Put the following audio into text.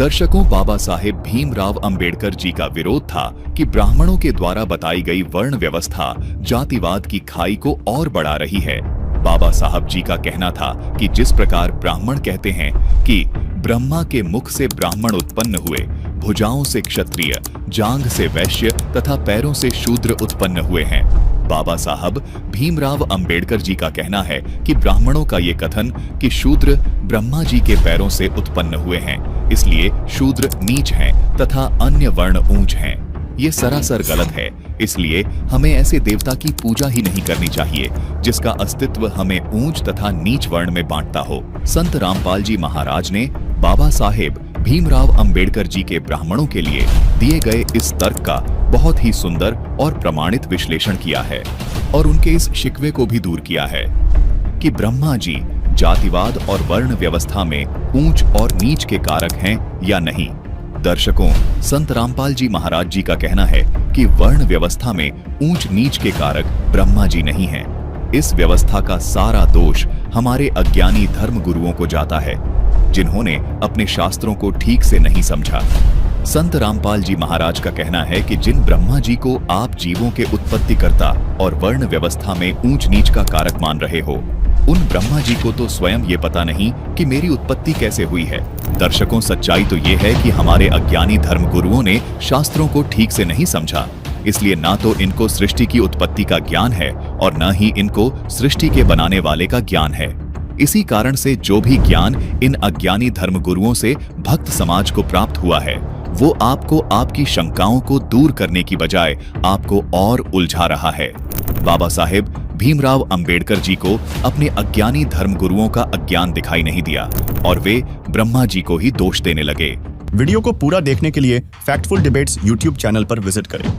दर्शकों, बाबा साहेब भीमराव अंबेडकर जी का विरोध था कि ब्राह्मणों के द्वारा बताई गई वर्ण व्यवस्था जातिवाद की खाई को और बढ़ा रही है। बाबा साहब जी का कहना था कि जिस प्रकार ब्राह्मण कहते हैं कि ब्रह्मा के मुख से ब्राह्मण उत्पन्न हुए, भुजाओं से क्षत्रिय, जांघ से वैश्य तथा पैरों से शूद्र उत्पन्न हुए हैं। बाबा साहब भीमराव अंबेडकर जी का कहना है कि ब्राह्मणों का ये कथन कि शूद्र ब्रह्मा जी के पैरों से उत्पन्न हुए हैं, इसलिए शूद्र नीच हैं तथा अन्य वर्ण ऊंच हैं, ये सरासर गलत है। इसलिए हमें ऐसे देवता की पूजा ही नहीं करनी चाहिए जिसका अस्तित्व हमें ऊंच तथा नीच वर्ण में बांटता हो। संत रामपाल जी महाराज ने बाबा साहेब भीमराव अंबेडकर जी के ब्राह्मणों के लिए दिए गए इस तर्क का बहुत ही सुंदर और प्रमाणित विश्लेषण किया है और उनके इस शिकवे को भी दूर किया है कि ब्रह्मा जी जातिवाद और वर्ण व्यवस्था में ऊंच और नीच के कारक हैं या नहीं। दर्शकों, संत रामपाल जी महाराज जी का कहना है कि वर्ण व्यवस्था में ऊंच नीच के कारक ब्रह्मा जी नहीं हैं। इस व्यवस्था का सारा दोष हमारे अज्ञानी धर्म गुरुओं को जाता है, जिन्होंने अपने शास्त्रों को ठीक से नहीं समझा। संत रामपाल जी महाराज का कहना है कि जिन ब्रह्मा जी को आप जीवों के उत्पत्तिकर्ता और वर्ण व्यवस्था में ऊंच नीच का कारक मान रहे हो, उन ब्रह्मा जी को तो स्वयं ये पता नहीं कि मेरी उत्पत्ति कैसे हुई है। दर्शकों, सच्चाई तो ये है कि हमारे अज्ञानी धर्म गुरुओं ने शास्त्रों को ठीक से नहीं समझा, इसलिए ना तो इनको सृष्टि की उत्पत्ति का ज्ञान है और न ही इनको सृष्टि के बनाने वाले का ज्ञान है। इसी कारण से जो भी ज्ञान इन अज्ञानी धर्म गुरुओं से भक्त समाज को प्राप्त हुआ है, वो आपको आपकी शंकाओं को दूर करने की बजाय आपको और उलझा रहा है। बाबा साहेब भीमराव अंबेडकर जी को अपने अज्ञानी धर्म गुरुओं का अज्ञान दिखाई नहीं दिया और वे ब्रह्मा जी को ही दोष देने लगे। वीडियो को पूरा देखने के लिए फैक्टफुल डिबेट्स यूट्यूब चैनल पर विजिट करें।